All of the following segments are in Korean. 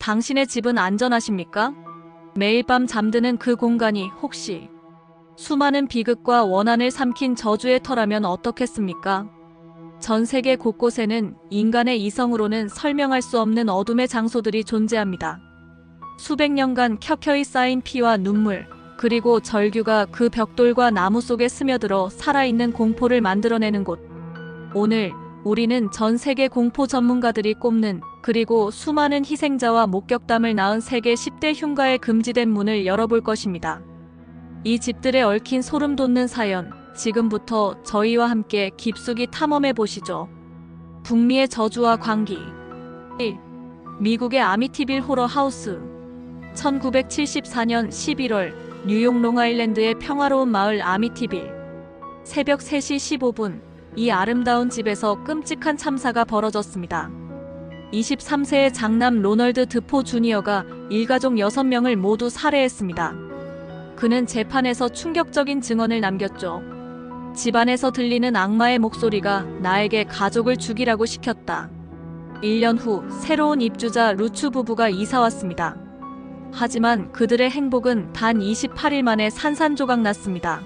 당신의 집은 안전하십니까? 매일 밤 잠드는 그 공간이 혹시 수많은 비극과 원한을 삼킨 저주의 터라면 어떻겠습니까? 전 세계 곳곳에는 인간의 이성으로는 설명할 수 없는 어둠의 장소들이 존재합니다. 수백 년간 켜켜이 쌓인 피와 눈물, 그리고 절규가 그 벽돌과 나무 속에 스며들어 살아있는 공포를 만들어내는 곳. 오늘 우리는 전 세계 공포 전문가들이 꼽는, 그리고 수많은 희생자와 목격담을 낳은 세계 10대 흉가의 금지된 문을 열어볼 것입니다. 이 집들에 얽힌 소름 돋는 사연, 지금부터 저희와 함께 깊숙이 탐험해 보시죠. 북미의 저주와 광기. 1. 미국의 아미티빌 호러 하우스. 1974년 11월 뉴욕 롱아일랜드의 평화로운 마을 아미티빌. 새벽 3시 15분, 이 아름다운 집에서 끔찍한 참사가 벌어졌습니다. 23세의 장남 로널드 드포 주니어가 일가족 6명을 모두 살해했습니다. 그는 재판에서 충격적인 증언을 남겼죠. 집안에서 들리는 악마의 목소리가 나에게 가족을 죽이라고 시켰다. 1년 후 새로운 입주자 루츠 부부가 이사왔습니다. 하지만 그들의 행복은 단 28일 만에 산산조각 났습니다.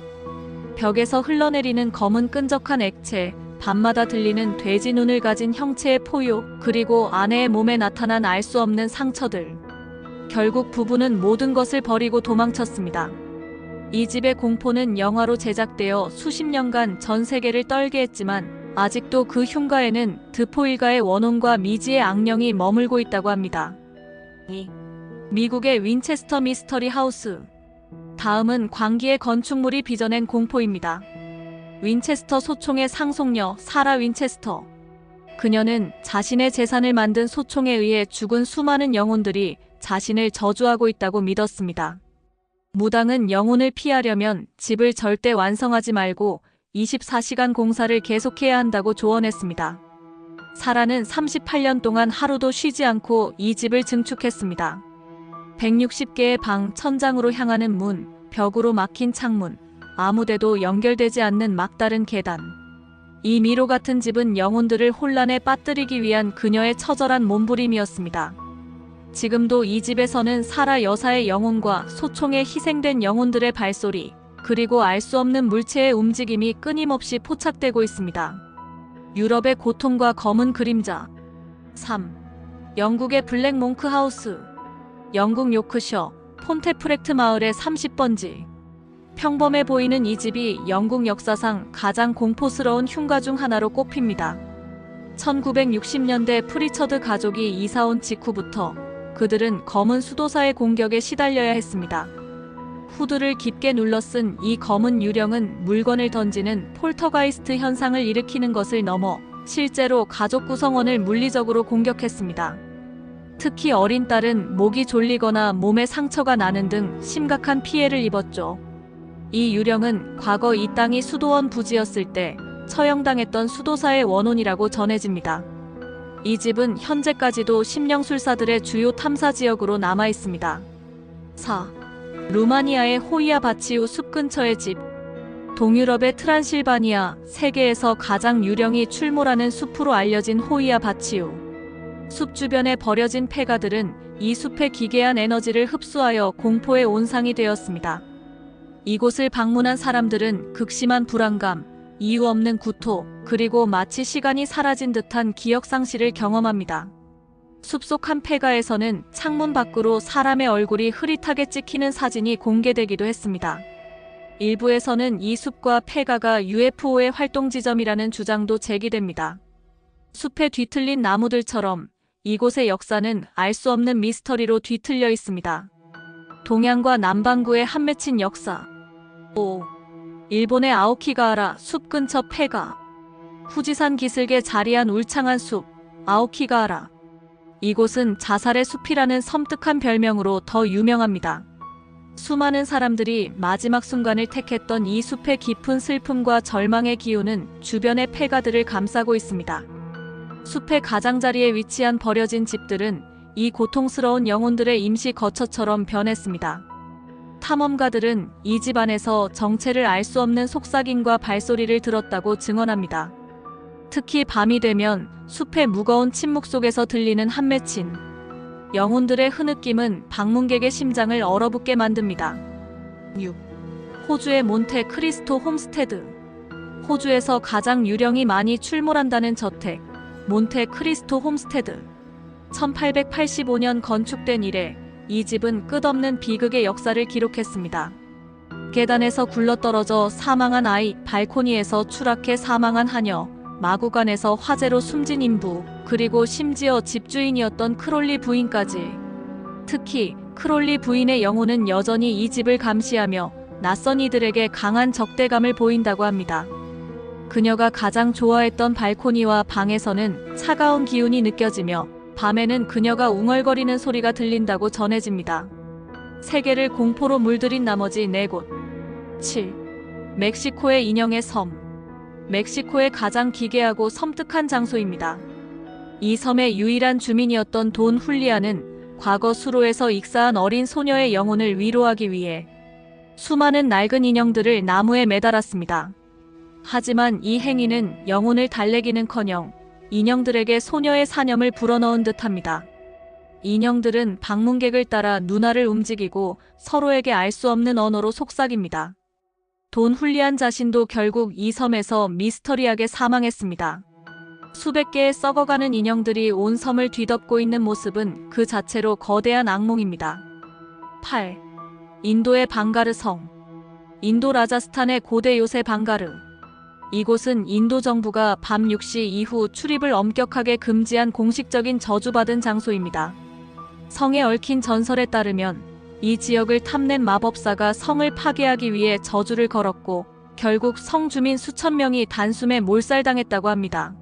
벽에서 흘러내리는 검은 끈적한 액체, 밤마다 들리는 돼지 눈을 가진 형체의 포효, 그리고 아내의 몸에 나타난 알 수 없는 상처들. 결국 부부는 모든 것을 버리고 도망쳤습니다. 이 집의 공포는 영화로 제작되어 수십 년간 전 세계를 떨게 했지만 아직도 그 흉가에는 드포 일가의 원혼과 미지의 악령이 머물고 있다고 합니다. 2. 미국의 윈체스터 미스터리 하우스. 다음은 광기의 건축물이 빚어낸 공포입니다. 윈체스터 소총의 상속녀 사라 윈체스터. 그녀는 자신의 재산을 만든 소총에 의해 죽은 수많은 영혼들이 자신을 저주하고 있다고 믿었습니다. 무당은 영혼을 피하려면 집을 절대 완성하지 말고 24시간 공사를 계속해야 한다고 조언했습니다. 사라는 38년 동안 하루도 쉬지 않고 이 집을 증축했습니다. 160개의 방, 천장으로 향하는 문, 벽으로 막힌 창문, 아무데도 연결되지 않는 막다른 계단. 이 미로 같은 집은 영혼들을 혼란에 빠뜨리기 위한 그녀의 처절한 몸부림이었습니다. 지금도 이 집에서는 사라 여사의 영혼과 소총에 희생된 영혼들의 발소리, 그리고 알 수 없는 물체의 움직임이 끊임없이 포착되고 있습니다. 유럽의 고통과 검은 그림자. 3. 영국의 블랙 몽크 하우스. 영국 요크셔 폰테프렉트 마을의 30번지. 평범해 보이는 이 집이 영국 역사상 가장 공포스러운 흉가 중 하나로 꼽힙니다. 1960년대 프리처드 가족이 이사온 직후부터 그들은 검은 수도사의 공격에 시달려야 했습니다. 후드를 깊게 눌러쓴 이 검은 유령은 물건을 던지는 폴터가이스트 현상을 일으키는 것을 넘어 실제로 가족 구성원을 물리적으로 공격했습니다. 특히 어린 딸은 목이 졸리거나 몸에 상처가 나는 등 심각한 피해를 입었죠. 이 유령은 과거 이 땅이 수도원 부지였을 때 처형당했던 수도사의 원혼이라고 전해집니다. 이 집은 현재까지도 심령술사들의 주요 탐사 지역으로 남아 있습니다. 4. 루마니아의 호이아 바치우 숲 근처의 집. 동유럽의 트란실바니아, 세계에서 가장 유령이 출몰하는 숲으로 알려진 호이아 바치우. 숲 주변에 버려진 폐가들은 이 숲의 기괴한 에너지를 흡수하여 공포의 온상이 되었습니다. 이곳을 방문한 사람들은 극심한 불안감, 이유 없는 구토, 그리고 마치 시간이 사라진 듯한 기억상실을 경험합니다. 숲속 한 폐가에서는 창문 밖으로 사람의 얼굴이 흐릿하게 찍히는 사진이 공개되기도 했습니다. 일부에서는 이 숲과 폐가가 UFO의 활동 지점이라는 주장도 제기됩니다. 숲에 뒤틀린 나무들처럼 이곳의 역사는 알 수 없는 미스터리로 뒤틀려 있습니다. 동양과 남반구의 한 맺힌 역사. 5. 일본의 아오키가하라 숲 근처 폐가. 후지산 기슭에 자리한 울창한 숲, 아오키가하라. 이곳은 자살의 숲이라는 섬뜩한 별명으로 더 유명합니다. 수많은 사람들이 마지막 순간을 택했던 이 숲의 깊은 슬픔과 절망의 기운은 주변의 폐가들을 감싸고 있습니다. 숲의 가장자리에 위치한 버려진 집들은 이 고통스러운 영혼들의 임시 거처처럼 변했습니다. 탐험가들은 이 집 안에서 정체를 알 수 없는 속삭임과 발소리를 들었다고 증언합니다. 특히 밤이 되면 숲의 무거운 침묵 속에서 들리는 한 맺힌 영혼들의 흐느낌은 방문객의 심장을 얼어붙게 만듭니다. 6. 호주의 몬테 크리스토 홈스테드. 호주에서 가장 유령이 많이 출몰한다는 저택, 몬테 크리스토 홈스테드. 1885년 건축된 이래 이 집은 끝없는 비극의 역사를 기록했습니다. 계단에서 굴러떨어져 사망한 아이, 발코니에서 추락해 사망한 하녀, 마구간에서 화재로 숨진 인부, 그리고 심지어 집주인이었던 크롤리 부인까지. 특히 크롤리 부인의 영혼은 여전히 이 집을 감시하며 낯선 이들에게 강한 적대감을 보인다고 합니다. 그녀가 가장 좋아했던 발코니와 방에서는 차가운 기운이 느껴지며 밤에는 그녀가 웅얼거리는 소리가 들린다고 전해집니다. 세계를 공포로 물들인 나머지 4곳. 7. 멕시코의 인형의 섬. 멕시코의 가장 기괴하고 섬뜩한 장소입니다. 이 섬의 유일한 주민이었던 돈 훌리아는 과거 수로에서 익사한 어린 소녀의 영혼을 위로하기 위해 수많은 낡은 인형들을 나무에 매달았습니다. 하지만 이 행위는 영혼을 달래기는커녕 인형들에게 소녀의 사념을 불어넣은 듯합니다. 인형들은 방문객을 따라 눈알을 움직이고 서로에게 알 수 없는 언어로 속삭입니다. 돈 훌리안 자신도 결국 이 섬에서 미스터리하게 사망했습니다. 수백 개의 썩어가는 인형들이 온 섬을 뒤덮고 있는 모습은 그 자체로 거대한 악몽입니다. 8. 인도의 방가르 성. 인도 라자스탄의 고대 요새 방가르. 이곳은 인도 정부가 밤 6시 이후 출입을 엄격하게 금지한 공식적인 저주받은 장소입니다. 성에 얽힌 전설에 따르면 이 지역을 탐낸 마법사가 성을 파괴하기 위해 저주를 걸었고 결국 성 주민 수천 명이 단숨에 몰살당했다고 합니다.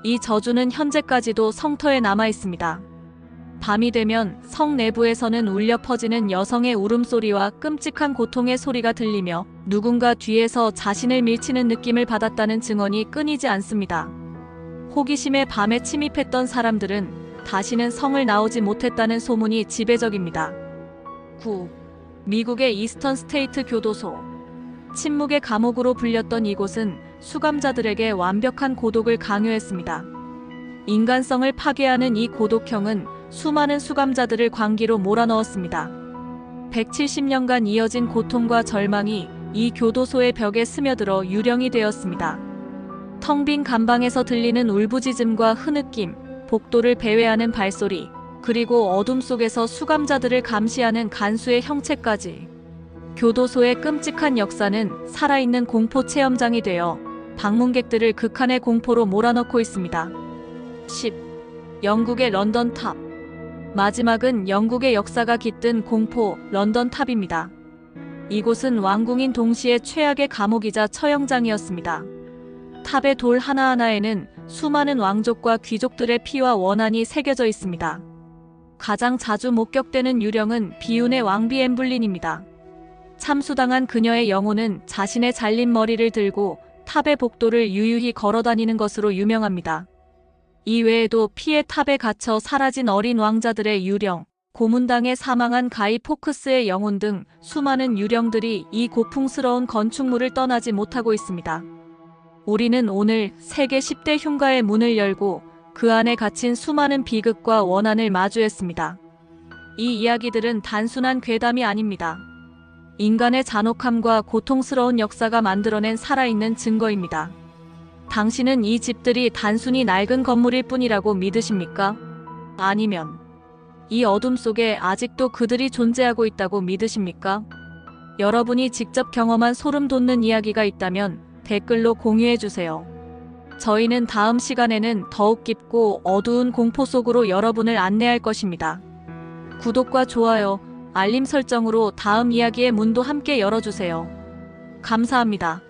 이 저주는 현재까지도 성터에 남아 있습니다. 밤이 되면 성 내부에서는 울려 퍼지는 여성의 울음소리와 끔찍한 고통의 소리가 들리며 누군가 뒤에서 자신을 밀치는 느낌을 받았다는 증언이 끊이지 않습니다. 호기심에 밤에 침입했던 사람들은 다시는 성을 나오지 못했다는 소문이 지배적입니다. 9. 미국의 이스턴 스테이트 교도소. 침묵의 감옥으로 불렸던 이곳은 수감자들에게 완벽한 고독을 강요했습니다. 인간성을 파괴하는 이 고독형은 수많은 수감자들을 광기로 몰아넣었습니다. 170년간 이어진 고통과 절망이 이 교도소의 벽에 스며들어 유령이 되었습니다. 텅 빈 감방에서 들리는 울부짖음과 흐느낌, 복도를 배회하는 발소리, 그리고 어둠 속에서 수감자들을 감시하는 간수의 형체까지. 교도소의 끔찍한 역사는 살아있는 공포 체험장이 되어 방문객들을 극한의 공포로 몰아넣고 있습니다. 10. 영국의 런던 탑. 마지막은 영국의 역사가 깃든 공포 런던 탑입니다. 이곳은 왕궁인 동시에 최악의 감옥이자 처형장이었습니다. 탑의 돌 하나하나에는 수많은 왕족과 귀족들의 피와 원한이 새겨져 있습니다. 가장 자주 목격되는 유령은 비운의 왕비 엠블린입니다. 참수당한 그녀의 영혼은 자신의 잘린 머리를 들고 탑의 복도를 유유히 걸어다니는 것으로 유명합니다. 이 외에도 피해 탑에 갇혀 사라진 어린 왕자들의 유령, 고문당해 사망한 가이 포크스의 영혼 등 수많은 유령들이 이 고풍스러운 건축물을 떠나지 못하고 있습니다. 우리는 오늘 세계 10대 흉가의 문을 열고 그 안에 갇힌 수많은 비극과 원한을 마주했습니다. 이 이야기들은 단순한 괴담이 아닙니다. 인간의 잔혹함과 고통스러운 역사가 만들어낸 살아있는 증거입니다. 당신은 이 집들이 단순히 낡은 건물일 뿐이라고 믿으십니까? 아니면 이 어둠 속에 아직도 그들이 존재하고 있다고 믿으십니까? 여러분이 직접 경험한 소름 돋는 이야기가 있다면 댓글로 공유해주세요. 저희는 다음 시간에는 더욱 깊고 어두운 공포 속으로 여러분을 안내할 것입니다. 구독과 좋아요, 알림 설정으로 다음 이야기의 문도 함께 열어주세요. 감사합니다.